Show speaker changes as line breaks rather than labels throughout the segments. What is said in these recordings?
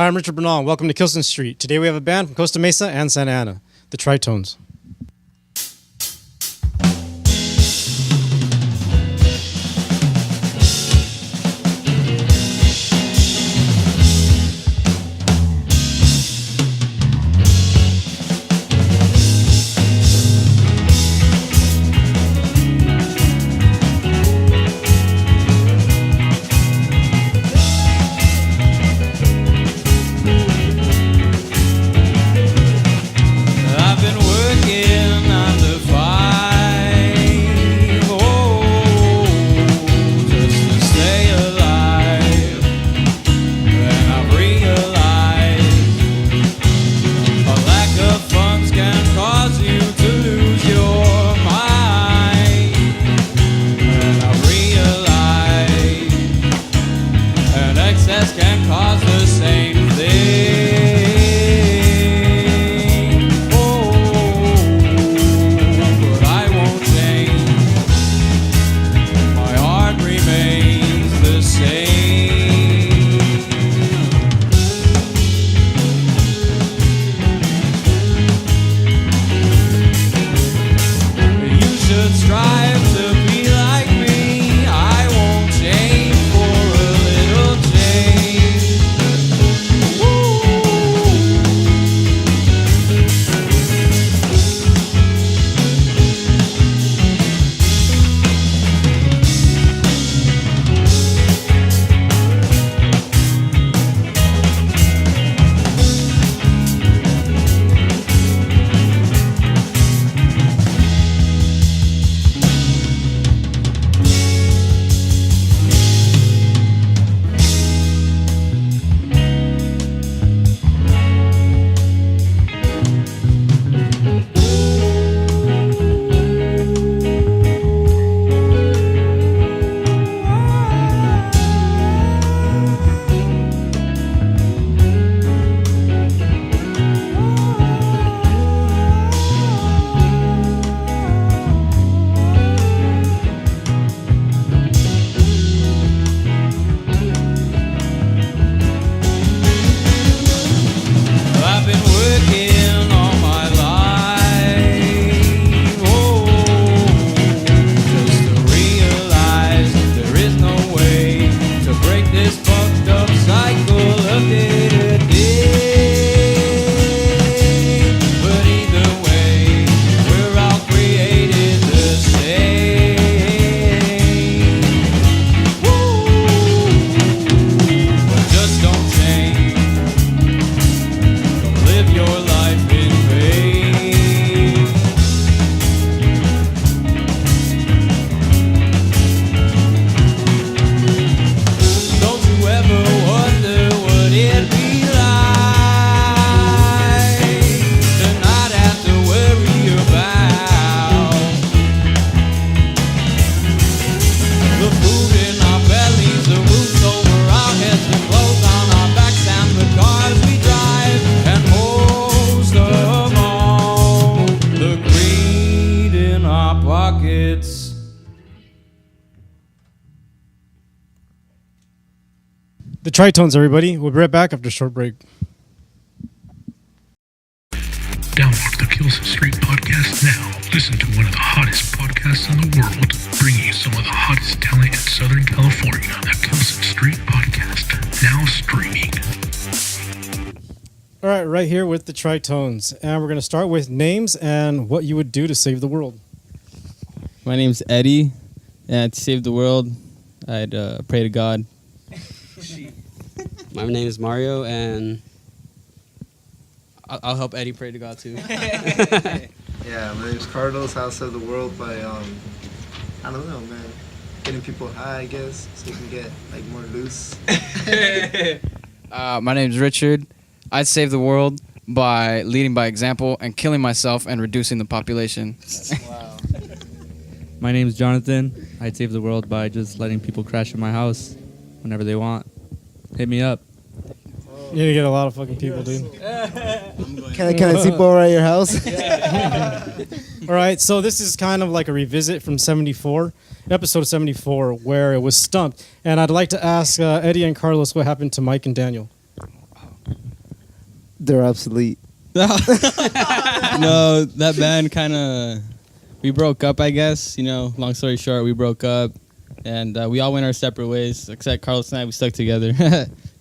Hi, I'm Richard Bernal. Welcome to Kilson Street. Today we have a band from Costa Mesa and Santa Ana, the Tritones. The Tritones, everybody. We'll be right back after a short break.
Download the Kilson Street podcast now. Listen to one of the hottest podcasts in the world, bringing you some of the hottest talent in Southern California. The Kilson Street podcast, now streaming.
All right, right here with the Tritones. And we're going to start with names and what you would do to save the world.
My name's Eddie, and to save the world, I'd pray to God.
My name is Mario, and I'll help Eddie pray to God too.
Yeah, my name's Carlos. How to save the world by I don't know, man, getting people high, I guess, so you can get like more loose.
My name's Richard. I'd save the world by leading by example and killing myself and reducing the population.
Wow.
My name's Jonathan. I'd save the world by just letting people crash in my house whenever they want. Hit me up.
You need to get a lot of fucking people, dude.
Can I sleep over at your house?
All right, so this is kind of like a revisit from 74, episode 74, where it was Stumped. And I'd like to ask Eddie and Carlos what happened to Mike and Daniel.
They're obsolete.
No, that band kind of, we broke up, I guess. You know, long story short, we broke up, and we all went our separate ways. Except Carlos and I, we stuck together,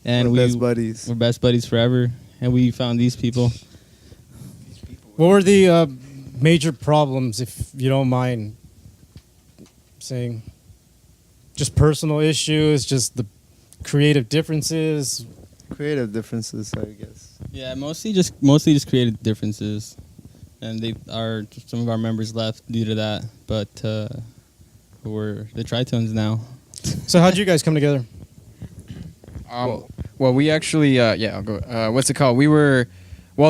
and
We're best buddies.
We're best buddies forever. And we found these people.
What were the major problems, if you don't mind saying? Just personal issues, just the creative differences.
Creative differences, I guess.
Yeah, mostly just creative differences, and some of our members left due to that. But we're the Tritones now.
So how'd you guys come together?
Well, we actually, I'll go. What's it called?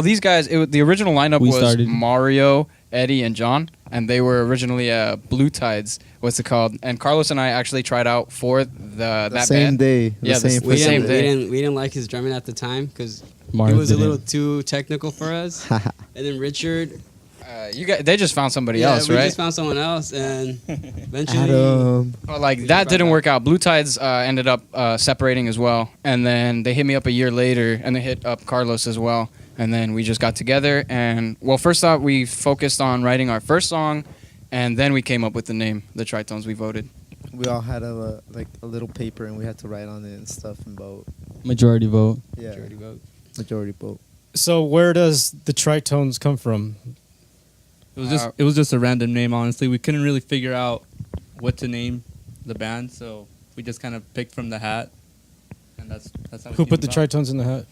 These guys, the original lineup was Mario, Eddie, and John, and they were originally Blue Tides. What's it called? And Carlos and I actually tried out for that
same
band.
Day.
Yeah,
the
We
same day.
didn't like his drumming at the time because it
Mars
was a
didn't.
little too technical for us. And then Richard,
they just found somebody else,
we
right?
just found someone else, and eventually,
Adam.
Well, that didn't work out. Blue Tides ended up separating as well, and then they hit me up a year later, and they hit up Carlos as well, and then we just got together. And first off, we focused on writing our first song, and then we came up with the name, the Tritones. We voted.
We all had a little paper and we had to write on it and stuff and vote.
Majority vote.
Yeah,
majority vote.
So where does the Tritones come from?
It was just a random name, honestly. We couldn't really figure out what to name the band, so we just kind of picked from the hat, and that's how.
Who put the Tritones in the hat?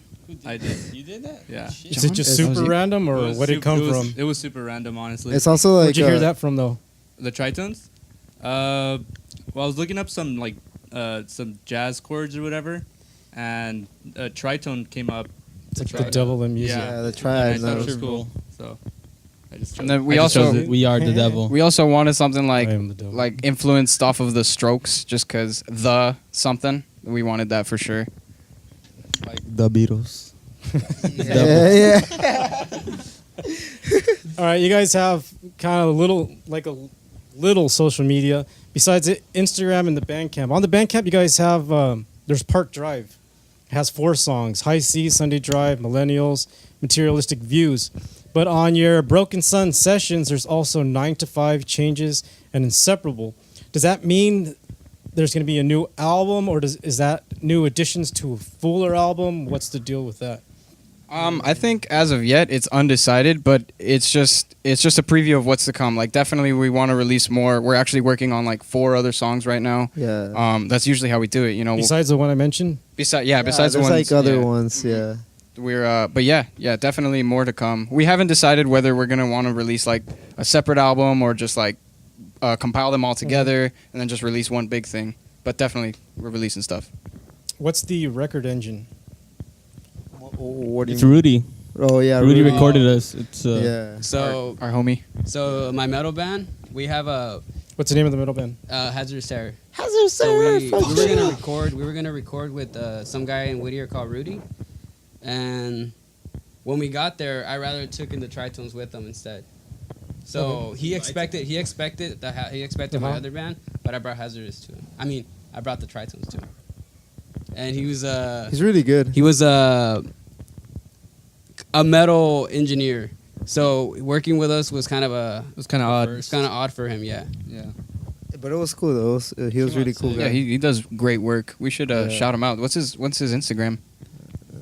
I did.
You did that?
Yeah.
Is it just super random, or where did it come from?
It was super random, honestly.
It's also like.
Where'd you hear that from, though?
The Tritones? Well, I was looking up some jazz chords or whatever, and a tritone came up.
It's like the devil in music.
Yeah, the
And I
triad.
thought it was
Sure,
cool. So I just chose
And then
it.
we
I just
also-
chose it.
We are the devil.
We also wanted something
I am the devil.
like influenced off of the Strokes, just because the something. We wanted that for sure.
The Beatles.
Yeah.
All right, you guys have kind of a little social media besides Instagram and the Bandcamp. On the Bandcamp, you guys have there's Park Drive. It has 4 songs: High C, Sunday Drive, Millennials, Materialistic Views. But on your Broken Sun sessions, there's also 9 to 5, Changes, and Inseparable. Does that mean there's going to be a new album, or is that new additions to a fuller album? What's the deal with that?
I think as of yet it's undecided, but it's just a preview of what's to come. Like definitely we want to release more. We're actually working on like 4 other songs right now.
Yeah.
That's usually how we do it, you know.
Besides the one I mentioned?
Besides the
there's
ones,
like other
yeah.
ones. Yeah.
We're but yeah, definitely more to come. We haven't decided whether we're gonna want to release like a separate album or just like compile them all together and then just release one big thing. But definitely we're releasing stuff.
What's the record engine?
What do you
It's
mean?
Rudy.
Oh yeah.
Rudy recorded us. It's
Yeah.
So,
Our homie.
my metal band, we have a
What's the name of the middle band?
Hazardous Terror.
Hazardous
So we were gonna record with some guy in Whittier called Rudy, and when we got there, I rather took in the Tritones with them instead. So he expected my other band, but I brought Hazardous to him. I mean, I brought the Tritones to him, and he was
He's really good.
he was a metal engineer. So working with us was kind of
It was kind of odd.
it's kind of odd for him, yeah.
Yeah.
But it was cool though. He was really cool guy.
Yeah, he does great work. We should shout him out. What's his Instagram?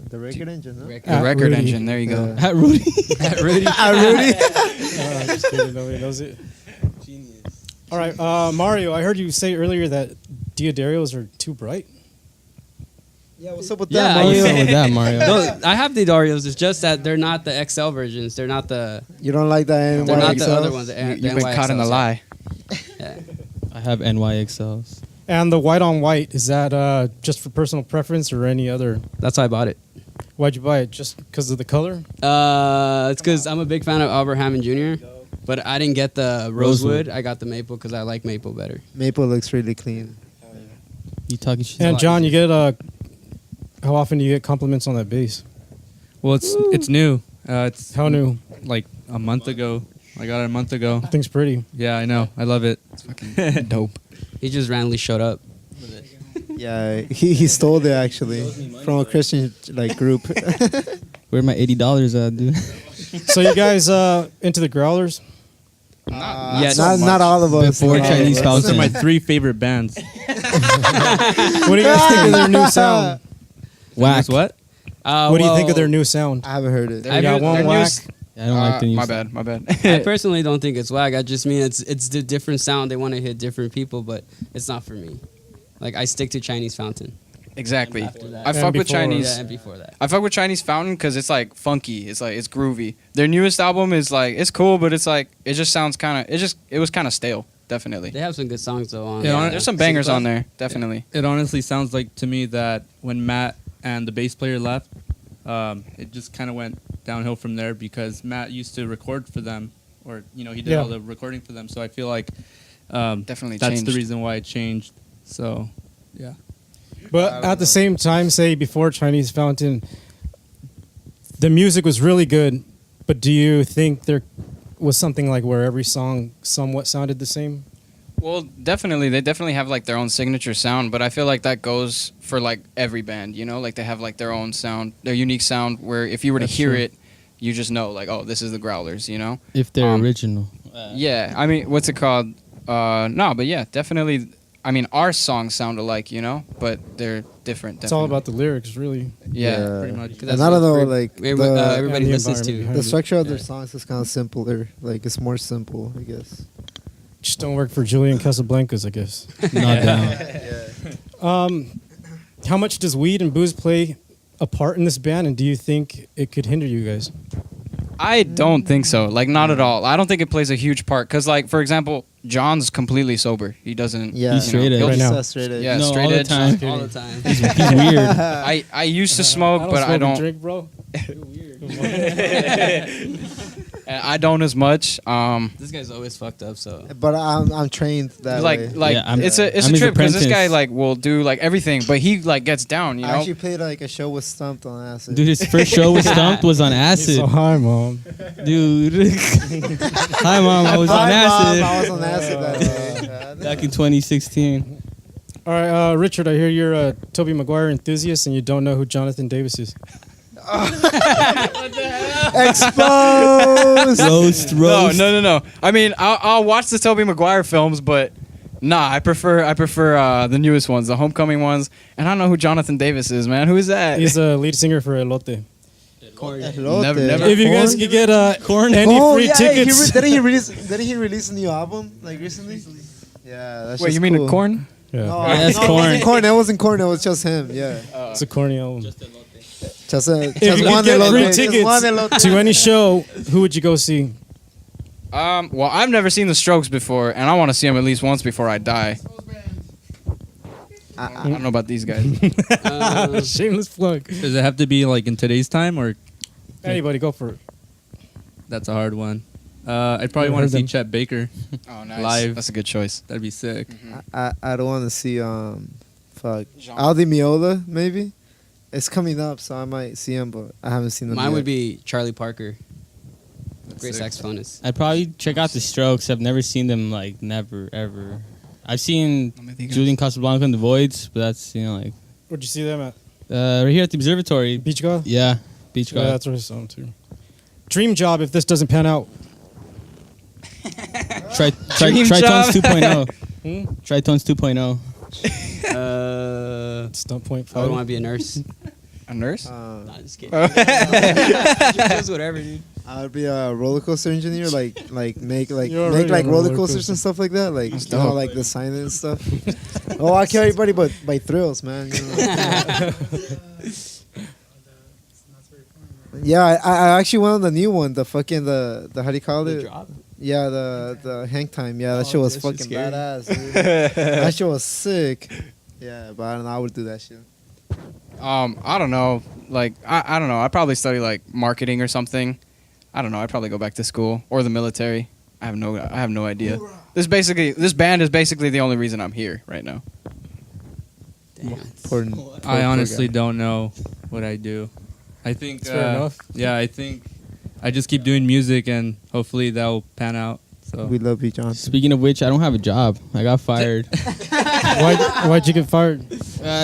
The record engine. Huh?
The
At
Record
Rudy.
Engine. There you go.
Yeah.
At Rudy.
Rudy.
Just kidding, nobody knows it. All right, Mario, I heard you say earlier that Diodarios are too bright.
Yeah, what's up with
Yeah,
that,
What's
Mario?
up with that, Mario?
No, I have the Darios. It's just that they're not the XL versions. They're not the.
You don't like that?
They're not the
NYXL?
other ones.
You've been caught in the lie.
Yeah.
I have NYXLs.
And the white on white, is that just for personal preference or any other?
That's why I bought it.
Why'd you buy it? Just because of the color?
It's because I'm a big fan of Albert Hammond Jr., but I didn't get the rosewood. I got the maple because I like maple better.
Maple looks really clean.
You talking shit?
And John, you get how often do you get compliments on that bass?
Well, it's new. It's
How new?
like a month ago. I got it a month ago.
Thing's pretty.
Yeah, I know. I love it.
It's fucking dope.
He just randomly showed up.
Yeah, he stole it actually from a Christian like group.
Where my $80 at, dude?
So you guys into the growlers?
Yes.
Not all of us.
Before
Not all of
Chinese
us.
Those are
fountain.
my 3 favorite bands.
What do you guys think of their new sound?
Whack.
What?
What do you think of their new sound?
I haven't heard it.
They got one
their
whack.
I don't like the new
My
sound.
bad.
I personally don't think it's whack. I just mean it's the different sound. They want to hit different people, but it's not for me. Like I stick to Chinese Fountain.
Exactly.
After that.
I
And
fuck with
before-
Chinese.
Yeah, and before that.
I fuck with Chinese Fountain because it's like funky. It's like it's groovy. Their newest album is like it's cool, but it's like it just sounds kind of it was kind of stale. Definitely.
They have some good songs though. On
Yeah,
There's some bangers on there. Definitely.
It honestly sounds like to me that when Matt and the bass player left, it just kind of went downhill from there because Matt used to record for them, or he did
Yeah.
all the recording for them. So I feel like
Definitely
that's
changed.
the reason why it changed. So yeah.
But at the same time, say before Chinese Fountain, the music was really good. But do you think there was something like where every song somewhat sounded the same?
Well, definitely, they definitely have like their own signature sound, but I feel like that goes for like every band, like they have like their own sound, their unique sound. Where if you were to
That's
hear
true.
it, you just know like, oh, this is the Growlers,
If they're
Um,
original.
Yeah, I mean, what's it called? No, but yeah, definitely. I mean, our songs sound alike, but they're different.
It's all
definitely.
about the lyrics, really.
Yeah.
Pretty much.
And I don't know, like
everybody
and the
listens to.
environment
the structure of their
Yeah.
songs is kind of simpler. Like it's more simple, I guess.
Just don't work for Julian Casablancas, I guess.
Not down.
How much does weed and booze play a part in this band, and do you think it could hinder you guys?
I don't think so. Like, not at all. I don't think it plays a huge part. Because, like, for example, John's completely sober. He doesn't.
Yeah,
He's straight edge.
he'll-
Right now.
Straight edge.
Yeah,
No,
straight
all the
edge.
time.
all the time.
He's weird.
I used to smoke, but I
smoke and
don't.
drink, bro.
I don't as much.
This guy's always fucked up. So
But I'm trained that way.
Like
Yeah, I'm-
it's
I'm
a
his
trip because this guy
apprentice.
like will do like everything, but he like gets down. You
I
know.
actually played like a show with Stumped on acid.
Dude, his first show with Stumped was on acid.
So hi, mom.
Dude. Hi, Mom. I was on
Hi,
acid.
Mom, I was on acid that day.
Back in 2016.
All right, Richard, I hear you're a Tobey Maguire enthusiast, and you don't know who Jonathan Davis is.
Exposed.
Roast.
No. I mean, I'll watch the Tobey Maguire films, but nah, I prefer the newest ones, the Homecoming ones. And I don't know who Jonathan Davis is, man. Who is that?
He's the lead singer for Elote.
Never-
If you guys could get any
Oh,
free
yeah,
tickets,
didn't he release a new album like recently? Yeah, that's
Wait,
just
you mean
cool.
a corn?
yeah,
No,
Yeah, that's
no,
Korn.
It wasn't Korn. It wasn't Korn. It was just him. Yeah,
it's a corny album.
just
If you
one
could get
elote.
free
Just
tickets
one elote.
to any show, who would you go see?
Well, I've never seen the Strokes before, and I want to see them at least once before I die. I don't know about these guys.
Shameless plug.
Does it have to be like in today's time, or
Anybody, go for it.
that's a hard one? I'd probably
Never
want
heard
to see
them.
Chet Baker.
Oh, nice.
Live.
That's a good choice.
That'd be sick.
I don't want to see
Jean.
Aldi Meola maybe. It's coming up, so I might see him, but I haven't seen him.
mine
yet.
would be Charlie Parker, great
sick.
saxophonist.
I'd probably check out the Strokes. I've never seen them, like, never, ever. I've seen Julian Casablanca and the Voids, but that's, like,
Where'd you see them at?
right here at the observatory.
Beach Golf?
Yeah, Beach
Yeah,
Golf.
that's where I saw them too. Dream job if this doesn't pan out.
Dream
Tritones
job.
2.0.
Hmm?
Tritones 2.0.
Stunt point
I would want
five.
to be a nurse.
A nurse?
Nah, just kidding. Just whatever, dude.
I would be a roller coaster engineer, like make
You're already
like
on a
roller
roller
coasters
coaster.
and stuff like that, like
That's
you know,
dope.
like the sign and stuff. Oh, I kill everybody, but by thrills, man. Yeah, I actually went on the new one, the fucking the how do you call it?
Drop.
Yeah, the hang time. Yeah, that
Oh,
shit was
that shit's
fucking
scary.
badass. Dude. That shit was sick. Yeah, but I don't know. I would do that shit.
I don't know. Like, I don't know. I'd probably study like marketing or something. I don't know. I'd probably go back to school or the military. I have no idea. This band is basically the only reason I'm here right now.
I honestly don't know what I do. I think
That's fair enough.
Yeah, I think I just keep doing music and hopefully that'll pan out. So
We love you, John.
Speaking of which, I don't have a job. I got fired.
Why'd you get fired?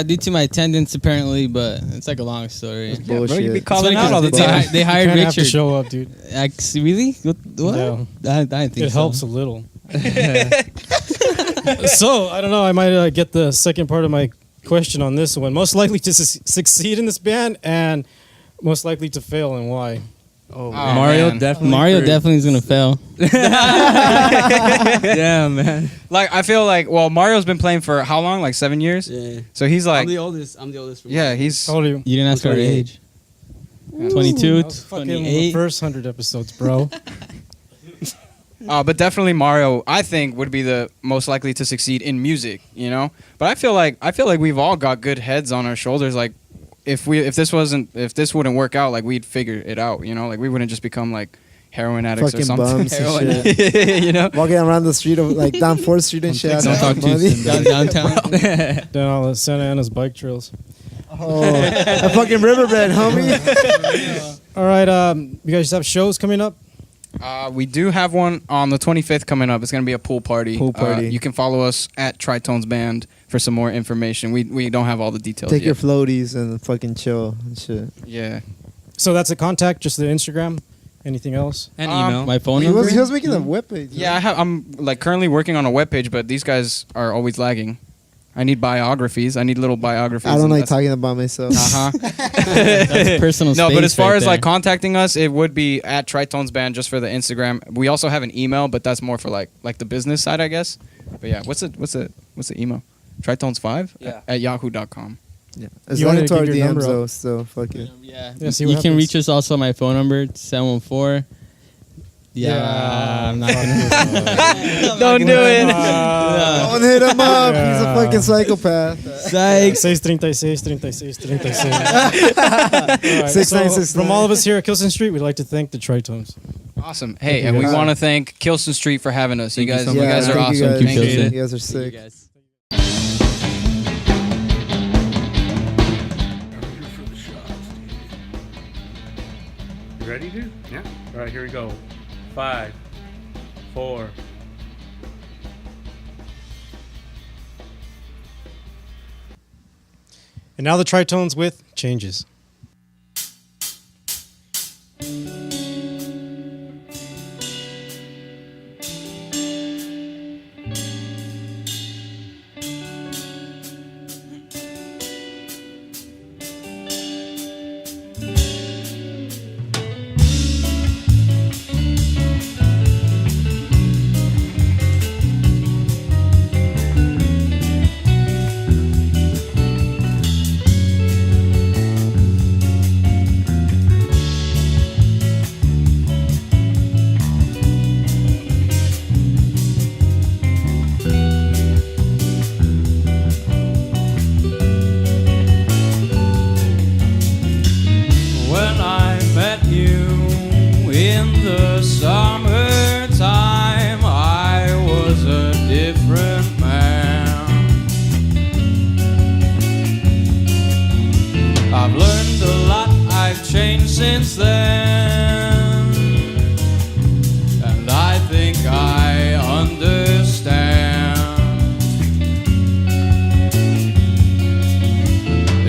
Due to my attendance, apparently, but it's like a long story.
Bro, you be
Bullshit.
calling out all the
They,
time.
they
You
hired
kinda have to
Richard.
show up, dude.
Really? What?
Yeah.
I didn't think
It
so.
helps a little. So I don't know. I might get the second part of my question on this one. Most likely to succeed in this band, and most likely to fail, and why?
Oh,
Oh,
Mario
man.
definitely.
Mario definitely is gonna fail.
Yeah, man.
Like I feel like Mario's been playing for how long? Like 7 years.
Yeah.
So he's like,
I'm the oldest. I'm the oldest. From
yeah, he's
How old are you?
You didn't ask our
28.
age. 22,
That was fucking the
28.
first 100 episodes, bro.
but definitely Mario, I think, would be the most likely to succeed in music, you know. But I feel like we've all got good heads on our shoulders. Like, if this wouldn't work out, like we'd figure it out, you know. Like we wouldn't just become like heroin addicts or
Fucking
something.
bums and shit.
You know.
Walking around the street of like down 4th Street and shit.
Don't talk
asking
to
for money.
Houston, downtown.
Down all the Santa Ana's bike trails.
Oh, a fucking riverbed, homie.
All right, you guys have shows coming up?
We do have one on the 25th coming up. It's gonna be a pool party.
Pool party.
You can follow us at Tritones Band for some more information. We don't have all the details
Take your
yet.
floaties and fucking chill and shit.
Yeah.
So that's a contact, just the Instagram. Anything else?
And
Um,
email.
My phone
He
number.
was making a webpage.
Yeah, I'm like currently working on a webpage, but these guys are always lagging. I need biographies. I need little biographies.
I don't
and
like
that's-
talking about myself.
Uh-huh.
That's personal
No, but
space
as far
right
as like
there.
contacting us, it would be at Tritones Band just for the Instagram. We also have an email, but that's more for like the business side, I guess. But yeah, what's the email? Tritones5
Yeah.
at yahoo.com.
Yeah. It's
You
not
wanted
into
to
our
give your number
DMs
out.
though, so fuck it.
Yeah,
Yeah, see
you
what
can
happens.
reach us also on my phone number, 714. Yeah, I'm not gonna.
Don't do it.
Don't hit him up. He's a
Yeah.
fucking psychopath.
Psych.
636, 36, 36. All right,
6969.
from all of us here at Kilson Street, we'd like to thank the Tritones.
Awesome. Hey,
you
and we
guys.
want to thank Kilson Street for having us.
Thank you
You guys,
so
you
much.
guys are
thank
awesome.
You guys.
Thank you,
Thank you.
Kilson.
You guys are
Thank you
sick.
guys.
You ready, dude? Yeah. All right, here we go. 5, 4.
And now the Tritones with Changes.
When I met you in the summertime, I was a different man. I've learned a lot, I've changed since then, and I think I understand.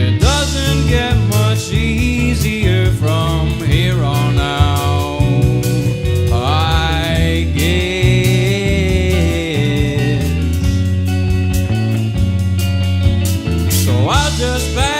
It doesn't get much easier from here on out, I guess. So I'll just back